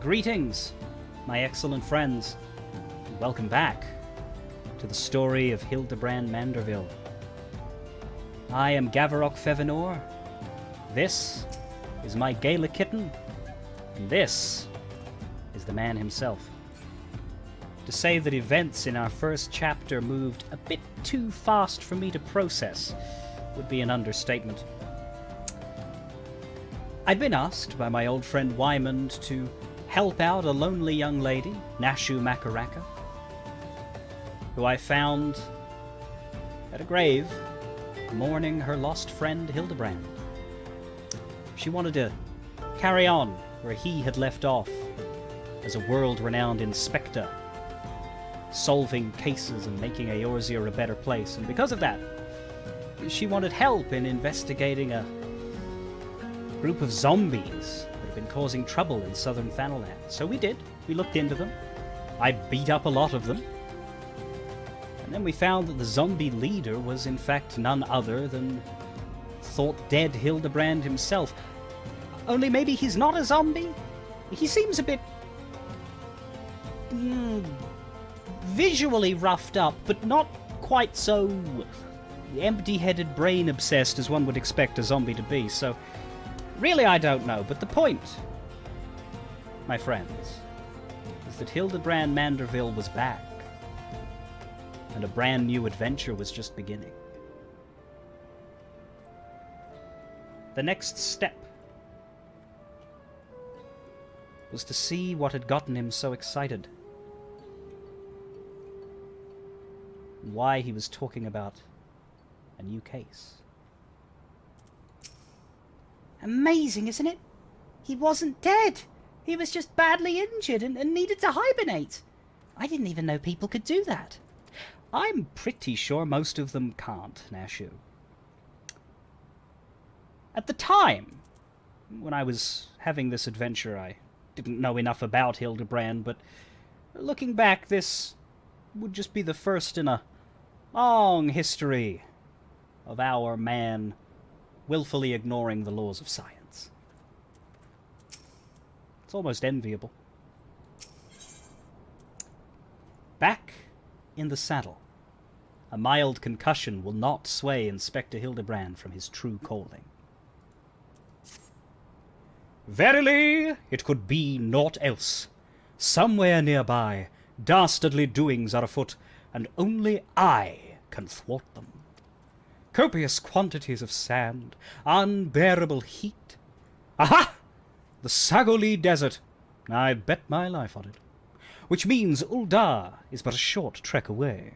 Greetings, my excellent friends, and welcome back to the story of Hildibrand Manderville. I am Gavaroc Fevenor. This is my Gaelic kitten, and this is the man himself. To say that events in our first chapter moved a bit too fast for me to process would be an understatement. I'd been asked by my old friend Wymond to help out a lonely young lady, Nashu Makaraka, who I found at a grave mourning her lost friend Hildibrand. She wanted to carry on where he had left off as a world-renowned inspector, solving cases and making Eorzea a better place, and because of that, she wanted help in investigating a group of zombies that had been causing trouble in southern Fanaland. So we did. We looked into them. I beat up a lot of them. And then we found that the zombie leader was in fact none other than thought-dead Hildibrand himself. Only maybe he's not a zombie? He seems a bit visually roughed up, but not quite so empty-headed, brain-obsessed as one would expect a zombie to be, so really I don't know. But the point, my friends, is that Hildibrand Manderville was back, and a brand new adventure was just beginning. The next step was to see what had gotten him so excited, and why he was talking about a new case. Amazing, isn't it? He wasn't dead. He was just badly injured and needed to hibernate. I didn't even know people could do that. I'm pretty sure most of them can't, Nashu. At the time, when I was having this adventure, I didn't know enough about Hildibrand, but looking back, this would just be the first in a long history of our man willfully ignoring the laws of science. It's almost enviable. Back in the saddle, a mild concussion will not sway Inspector Hildibrand from his true calling. Verily, it could be naught else. Somewhere nearby, dastardly doings are afoot, and only I can thwart them. Copious quantities of sand, unbearable heat. Aha! The Sagoli Desert. I bet my life on it. Which means Uldar is but a short trek away.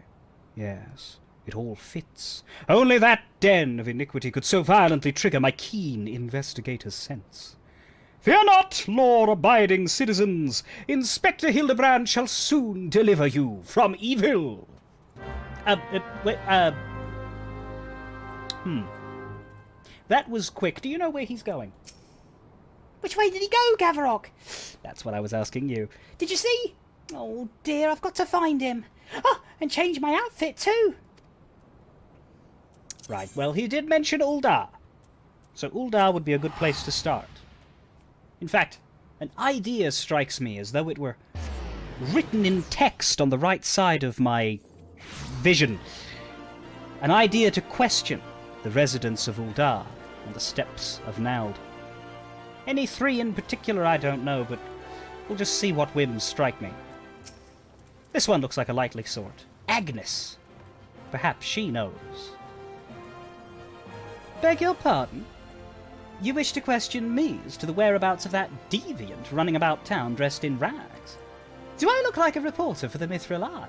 Yes, it all fits. Only that den of iniquity could so violently trigger my keen investigator's sense. Fear not, law-abiding citizens. Inspector Hildibrand shall soon deliver you from evil. That was quick. Do you know where he's going? Which way did he go, Gavaroc? That's what I was asking you. Did you see? Oh dear, I've got to find him. Oh, and change my outfit too. Right, well, he did mention Uldar. So Uldar would be a good place to start. In fact, an idea strikes me as though it were written in text on the right side of my vision. An idea to question the residents of Uldar and the steppes of Nauld. Any three in particular I don't know, but we'll just see what whims strike me. This one looks like a likely sort. Agnes. Perhaps she knows. Beg your pardon? You wish to question me as to the whereabouts of that deviant running about town dressed in rags? Do I look like a reporter for the Mithril Eye?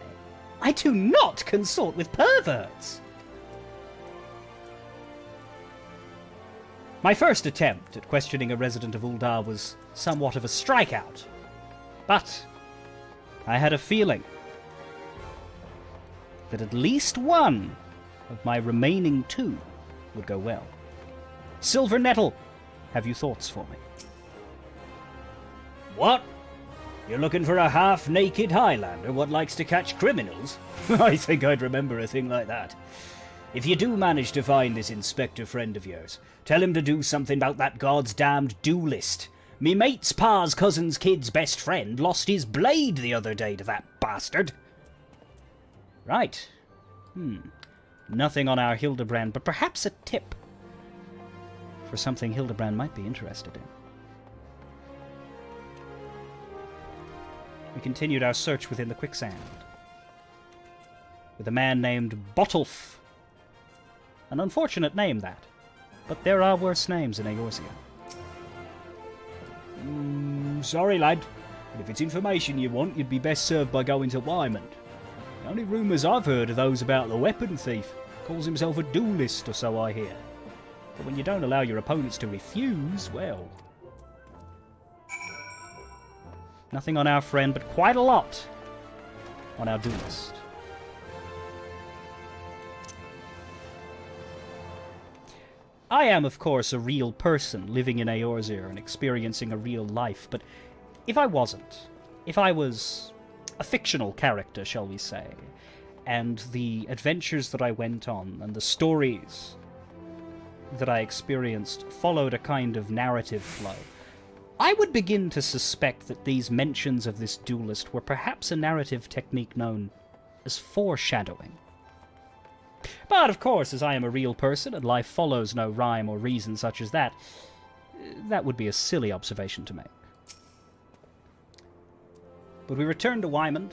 I do not consort with perverts! My first attempt at questioning a resident of Uldar was somewhat of a strikeout, but I had a feeling that at least one of my remaining two would go well. Silver Nettle, have you thoughts for me? What? You're looking for a half-naked Highlander what likes to catch criminals? I think I'd remember a thing like that. If you do manage to find this inspector friend of yours, tell him to do something about that god's damned do list, Me mate's pa's cousin's kid's best friend lost his blade the other day to that bastard. Right. Nothing on our Hildibrand, but perhaps a tip for something Hildibrand might be interested in. We continued our search within the quicksand with a man named Botulf. An unfortunate name, that. But there are worse names in Eorzea. Sorry, lad. But if it's information you want, you'd be best served by going to Wymond. The only rumours I've heard are those about the weapon thief. Calls himself a duelist, or so I hear. But when you don't allow your opponents to refuse, well... Nothing on our friend, but quite a lot on our duelist. I am, of course, a real person living in Eorzea and experiencing a real life, but if I wasn't, if I was a fictional character, shall we say, and the adventures that I went on and the stories that I experienced followed a kind of narrative flow, I would begin to suspect that these mentions of this duelist were perhaps a narrative technique known as foreshadowing. But, of course, as I am a real person and life follows no rhyme or reason such as that, that would be a silly observation to make. But we returned to Wymond,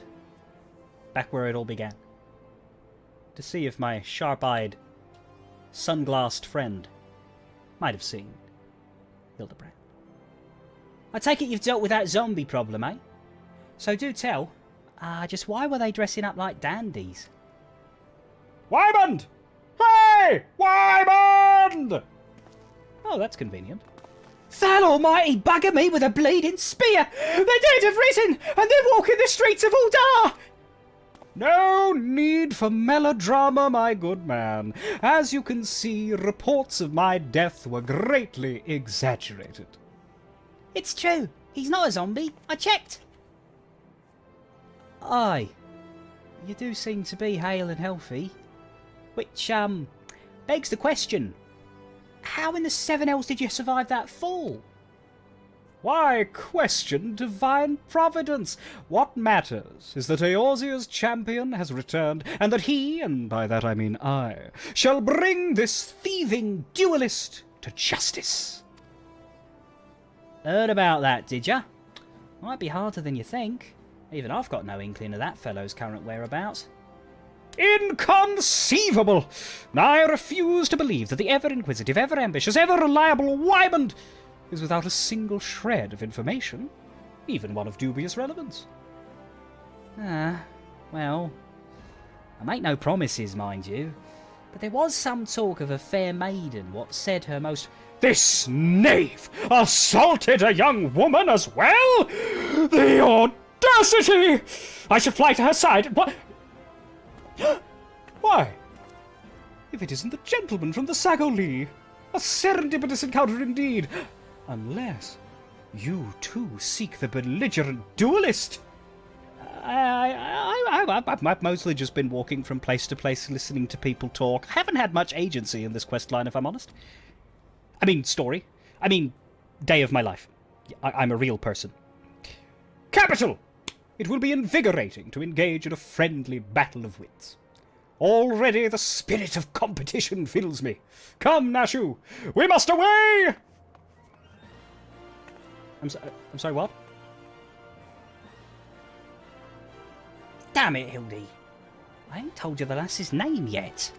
back where it all began, to see if my sharp-eyed, sunglassed friend might have seen Hildibrand. I take it you've dealt with that zombie problem, eh? So do tell, just why were they dressing up like dandies? Wymond! Hey! Wymond! Oh, that's convenient. Thal almighty bugger me with a bleeding spear! The dead have risen, and they're walking the streets of Uldar! No need for melodrama, my good man. As you can see, reports of my death were greatly exaggerated. It's true. He's not a zombie. I checked. Aye. You do seem to be hale and healthy. Which, begs the question. How in the seven hells did you survive that fall? Why, question divine providence. What matters is that Eorzea's champion has returned, and that he, and by that I mean I, shall bring this thieving duelist to justice. Heard about that, did ya? Might be harder than you think. Even I've got no inkling of that fellow's current whereabouts. Inconceivable! I refuse to believe that the ever-inquisitive, ever-ambitious, ever-reliable Wymond is without a single shred of information, even one of dubious relevance. Well, I make no promises, mind you, but there was some talk of a fair maiden what said her most... This knave assaulted a young woman as well? The audacity! I should fly to her side. What? Why? If it isn't the gentleman from the Sagoli. A serendipitous encounter indeed. Unless you too seek the belligerent duelist. I've mostly just been walking from place to place listening to people talk. I haven't had much agency in this questline, if I'm honest. I mean, story. I mean, day of my life. I'm a real person. Capital! It will be invigorating to engage in a friendly battle of wits. Already the spirit of competition fills me. Come, Nashu, we must away! I'm sorry, what? Damn it, Hildy. I ain't told you the lass's name yet.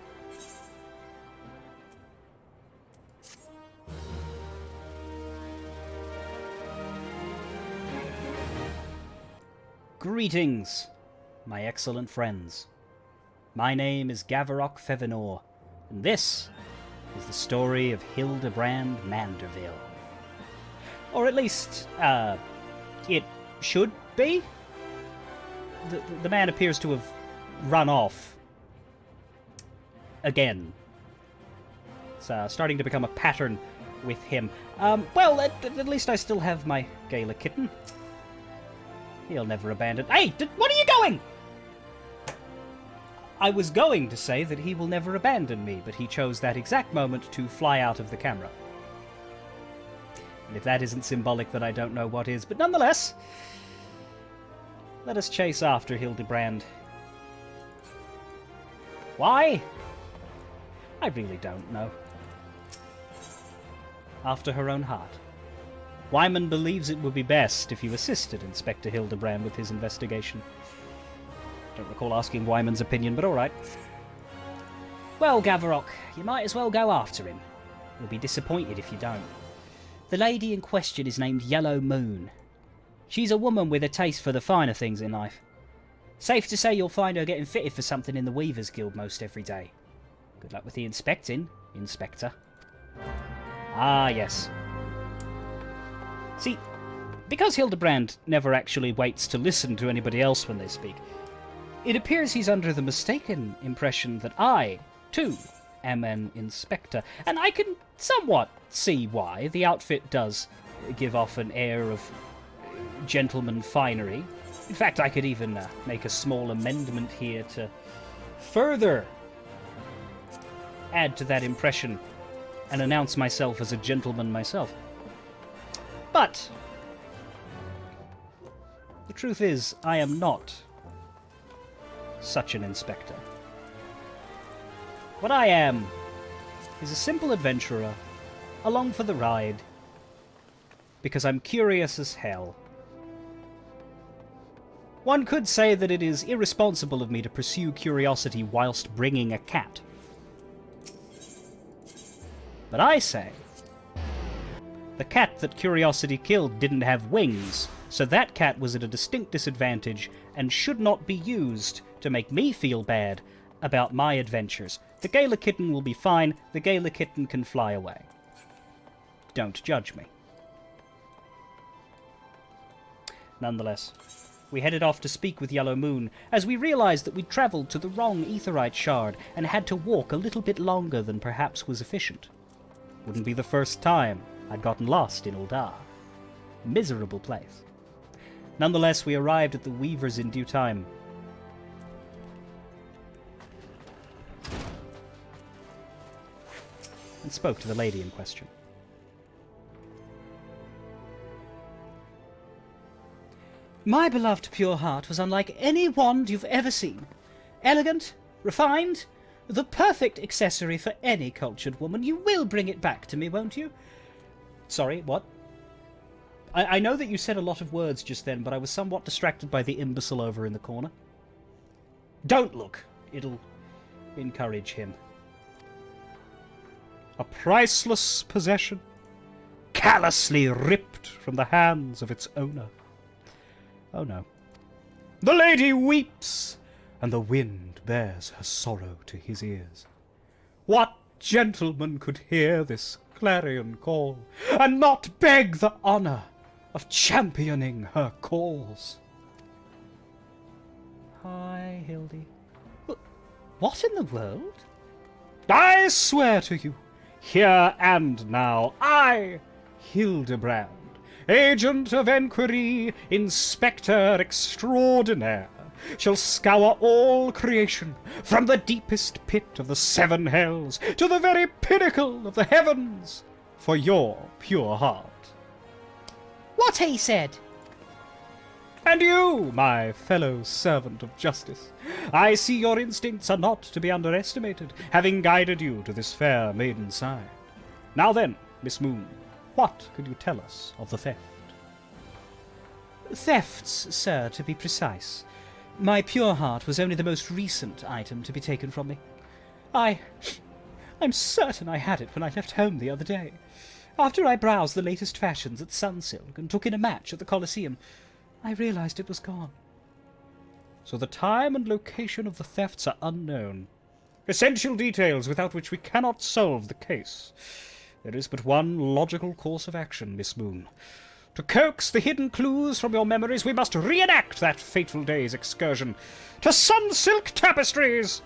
Greetings, my excellent friends. My name is Gavaroc Fevenor, and this is the story of Hildibrand Manderville. Or at least, it should be. The man appears to have run off. Again. It's starting to become a pattern with him. Well, at least I still have my Gala kitten. He'll never abandon... Hey! What are you going? I was going to say that he will never abandon me, but he chose that exact moment to fly out of the camera. And if that isn't symbolic, then I don't know what is. But nonetheless, let us chase after Hildibrand. Why? I really don't know. After her own heart. Wyman believes it would be best if you assisted Inspector Hildibrand with his investigation. Don't recall asking Wyman's opinion, but alright. Well, Gavaroc, you might as well go after him. You'll be disappointed if you don't. The lady in question is named Yellow Moon. She's a woman with a taste for the finer things in life. Safe to say you'll find her getting fitted for something in the Weavers Guild most every day. Good luck with the inspecting, Inspector. Ah, yes. See, because Hildibrand never actually waits to listen to anybody else when they speak, it appears he's under the mistaken impression that I, too, am an inspector. And I can somewhat see why. The outfit does give off an air of gentleman finery. In fact, I could even make a small amendment here to further add to that impression and announce myself as a gentleman myself. But the truth is, I am not such an inspector. What I am is a simple adventurer along for the ride because I'm curious as hell. One could say that it is irresponsible of me to pursue curiosity whilst bringing a cat. But I say, the cat that curiosity killed didn't have wings, so that cat was at a distinct disadvantage and should not be used to make me feel bad about my adventures. The Gala kitten will be fine. The Gala kitten can fly away. Don't judge me. Nonetheless, we headed off to speak with Yellow Moon, as we realized that we'd traveled to the wrong aetherite shard and had to walk a little bit longer than perhaps was efficient. Wouldn't be the first time I'd gotten lost in Uldar. Miserable place. Nonetheless, we arrived at the Weavers in due time. And spoke to the lady in question. My beloved Pure Heart was unlike any wand you've ever seen. Elegant, refined, the perfect accessory for any cultured woman. You will bring it back to me, won't you? Sorry, what? I know that you said a lot of words just then, but I was somewhat distracted by the imbecile over in the corner. Don't look. It'll encourage him. A priceless possession, callously ripped from the hands of its owner. Oh no. The lady weeps, and the wind bears her sorrow to his ears. What gentleman could hear this clarion call, and not beg the honour of championing her cause? Hi, Hildy. What in the world? I swear to you, here and now, I, Hildibrand, Agent of Enquiry, Inspector Extraordinaire, shall scour all creation, from the deepest pit of the seven hells to the very pinnacle of the heavens, for your pure heart. What he said? And you, my fellow servant of justice, I see your instincts are not to be underestimated, having guided you to this fair maiden's side. Now then, Miss Moon, what could you tell us of the theft? Thefts, sir, to be precise. My Pure Heart was only the most recent item to be taken from me. I'm certain I had it when I left home the other day. After I browsed the latest fashions at Sunsilk and took in a match at the Colosseum, I realized it was gone. So the time and location of the thefts are unknown. Essential details without which we cannot solve the case. There is but one logical course of action, Miss Moon. To coax the hidden clues from your memories, we must reenact that fateful day's excursion to Sunsilk Tapestries!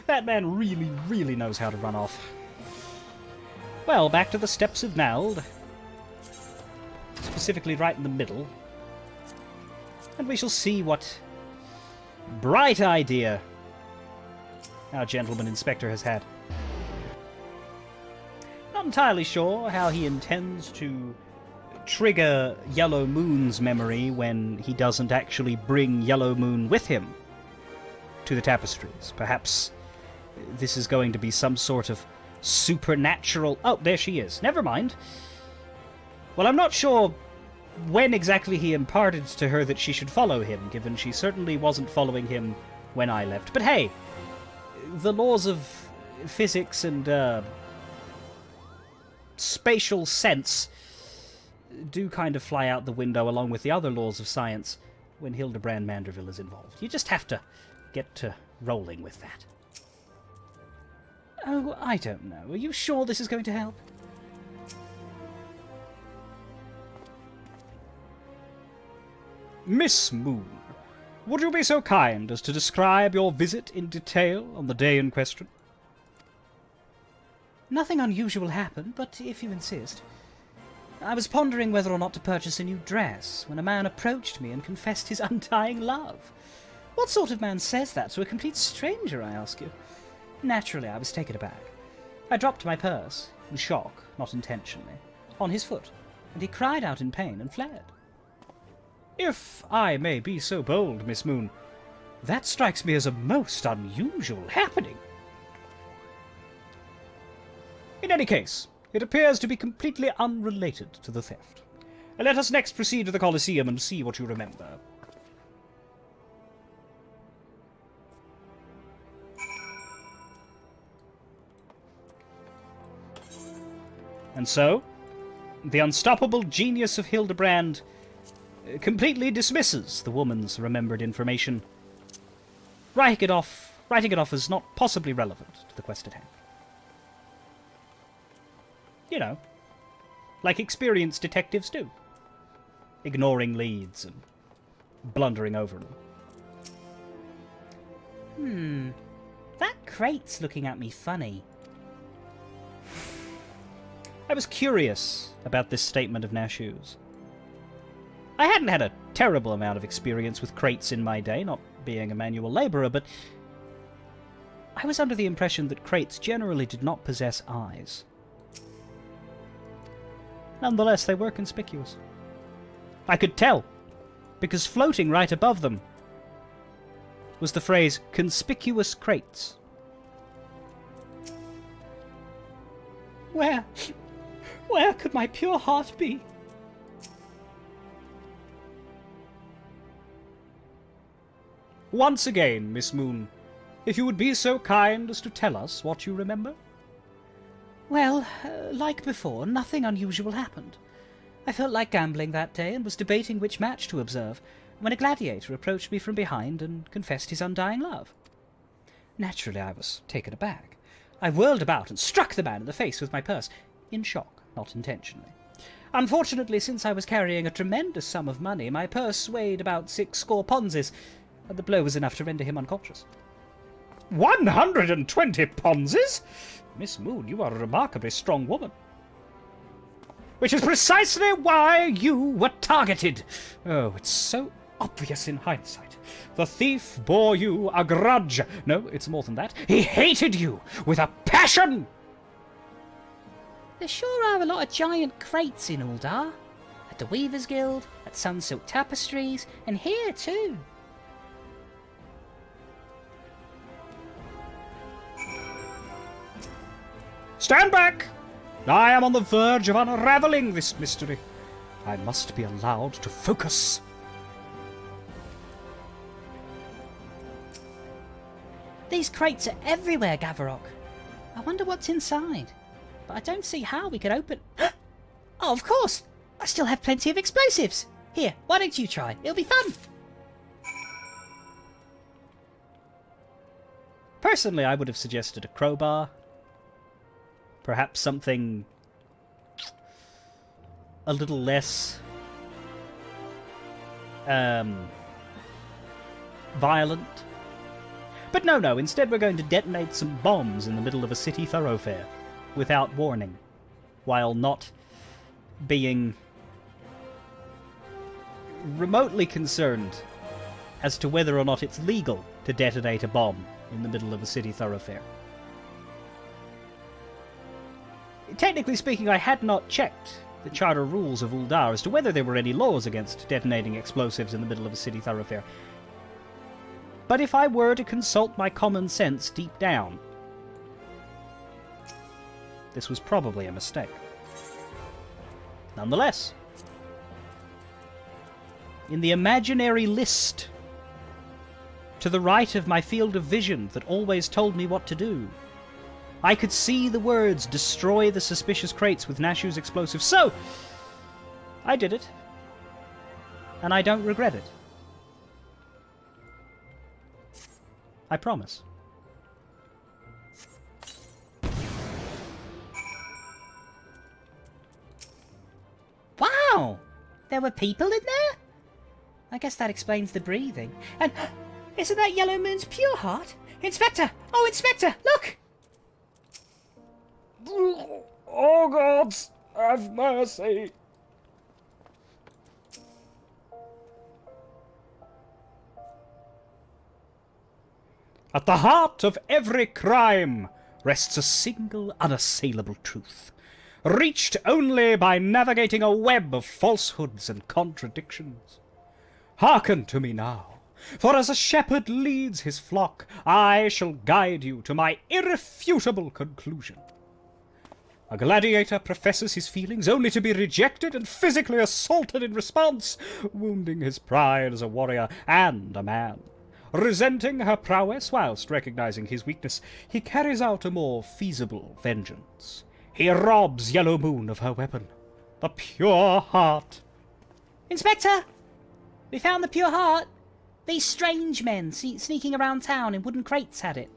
That man really, really knows how to run off. Well, back to the steps of Nald. Specifically right in the middle. And we shall see what bright idea our gentleman inspector has had. Not entirely sure how he intends to trigger Yellow Moon's memory when he doesn't actually bring Yellow Moon with him to the tapestries. Perhaps this is going to be some sort of supernatural... Oh, there she is. Never mind. Well, I'm not sure when exactly he imparted to her that she should follow him, given she certainly wasn't following him when I left. But hey, the laws of physics and spatial sense do kind of fly out the window along with the other laws of science when Hildibrand Manderville is involved. You just have to get to rolling with that. Oh, I don't know. Are you sure this is going to help? Miss Moon, would you be so kind as to describe your visit in detail on the day in question? Nothing unusual happened, but if you insist. I was pondering whether or not to purchase a new dress when a man approached me and confessed his undying love. What sort of man says that to a complete stranger, I ask you? Naturally, I was taken aback. I dropped my purse, in shock, not intentionally, on his foot, and he cried out in pain and fled. If I may be so bold, Miss Moon, that strikes me as a most unusual happening. In any case, it appears to be completely unrelated to the theft. Let us next proceed to the Colosseum and see what you remember. And so, the unstoppable genius of Hildibrand completely dismisses the woman's remembered information, writing it off as not possibly relevant to the quest at hand. You know, like experienced detectives do, ignoring leads and blundering over them. That crate's looking at me funny. I was curious about this statement of Nashu's. I hadn't had a terrible amount of experience with crates in my day, not being a manual labourer, but I was under the impression that crates generally did not possess eyes. Nonetheless, they were conspicuous. I could tell, because floating right above them was the phrase, "conspicuous crates." Where could my pure heart be? Once again, Miss Moon, if you would be so kind as to tell us what you remember. Well, like before, nothing unusual happened. I felt like gambling that day and was debating which match to observe when a gladiator approached me from behind and confessed his undying love. Naturally, I was taken aback. I whirled about and struck the man in the face with my purse, in shock, not intentionally. Unfortunately, since I was carrying a tremendous sum of money, my purse weighed about 6 ponzes, and the blow was enough to render him unconscious. 120 ponzes? Miss Moon, you are a remarkably strong woman. Which is precisely why you were targeted. Oh, it's so obvious in hindsight. The thief bore you a grudge. No, it's more than that. He hated you with a passion. There sure are a lot of giant crates in Uldar. At the Weavers Guild, at Sunsilk Tapestries, and here too. Stand back! I am on the verge of unraveling this mystery. I must be allowed to focus. These crates are everywhere, Gavaroc. I wonder what's inside. But I don't see how we could open... Oh, of course! I still have plenty of explosives. Here, why don't you try? It'll be fun. Personally, I would have suggested a crowbar. Perhaps something a little less violent. But no, instead we're going to detonate some bombs in the middle of a city thoroughfare without warning, while not being remotely concerned as to whether or not it's legal to detonate a bomb in the middle of a city thoroughfare. Technically speaking, I had not checked the charter rules of Uldar as to whether there were any laws against detonating explosives in the middle of a city thoroughfare. But if I were to consult my common sense deep down, this was probably a mistake. Nonetheless, in the imaginary list to the right of my field of vision that always told me what to do, I could see the words, "Destroy the suspicious crates with Nashu's explosives." So, I did it. And I don't regret it. I promise. Wow! There were people in there? I guess that explains the breathing. And isn't that Yellow Moon's pure heart? Inspector! Oh, Inspector, look! Oh, gods, have mercy. At the heart of every crime rests a single unassailable truth, reached only by navigating a web of falsehoods and contradictions. Hearken to me now, for as a shepherd leads his flock, I shall guide you to my irrefutable conclusion. A gladiator professes his feelings only to be rejected and physically assaulted in response, wounding his pride as a warrior and a man. Resenting her prowess whilst recognizing his weakness, he carries out a more feasible vengeance. He robs Yellow Moon of her weapon, the pure heart. Inspector! We found the pure heart. These strange men sneaking around town in wooden crates had it.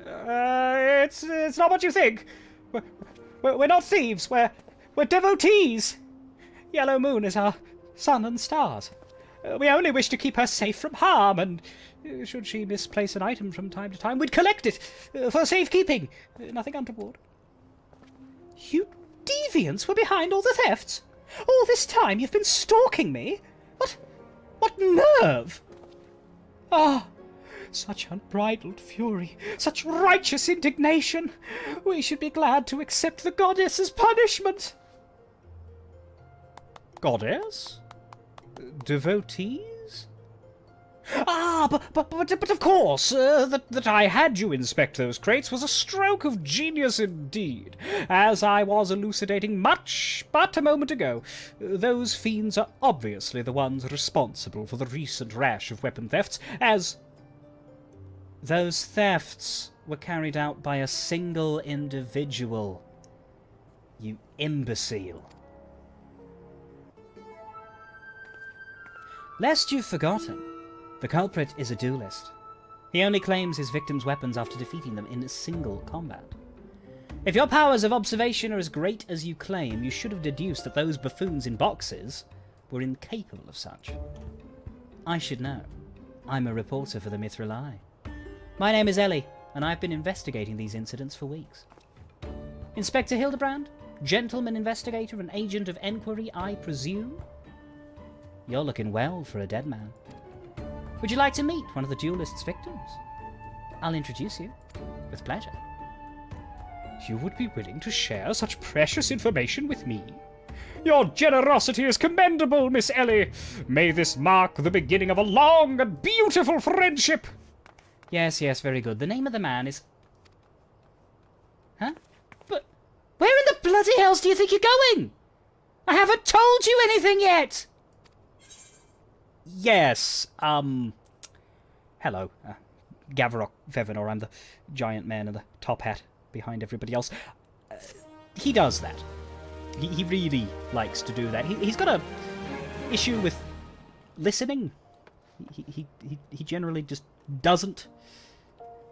It's not what you think. We're not thieves. We're devotees. Yellow Moon is our sun and stars. We only wish to keep her safe from harm, and should she misplace an item from time to time, we'd collect it for safekeeping. Nothing untoward. You deviants were behind all the thefts? All this time you've been stalking me? What nerve? Ah, such unbridled fury, such righteous indignation. We should be glad to accept the goddess's punishment. Goddess? Devotees? Ah, but of course, that I had you inspect those crates was a stroke of genius indeed, as I was elucidating much but a moment ago. Those fiends are obviously the ones responsible for the recent rash of weapon thefts, as those thefts were carried out by a single individual. You imbecile. Lest you've forgotten, the culprit is a duelist. He only claims his victims' weapons after defeating them in a single combat. If your powers of observation are as great as you claim, you should have deduced that those buffoons in boxes were incapable of such. I should know. I'm a reporter for the Mithril Eye. My name is Ellie, and I've been investigating these incidents for weeks. Inspector Hildibrand, gentleman investigator and agent of enquiry, I presume? You're looking well for a dead man. Would you like to meet one of the duelist's victims? I'll introduce you. With pleasure. You would be willing to share such precious information with me? Your generosity is commendable, Miss Ellie. May this mark the beginning of a long and beautiful friendship. Yes, very good. The name of the man is... Huh? But where in the bloody hells do you think you're going? I haven't told you anything yet! Yes, hello, Gavaroc Vevinor. I'm the giant man in the top hat behind everybody else. He does that. He really likes to do that. He's got a issue with listening. He generally just doesn't.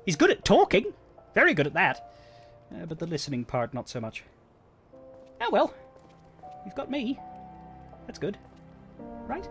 He's good at talking, very good at that, but the listening part not so much. Oh well, you've got me. That's good, right?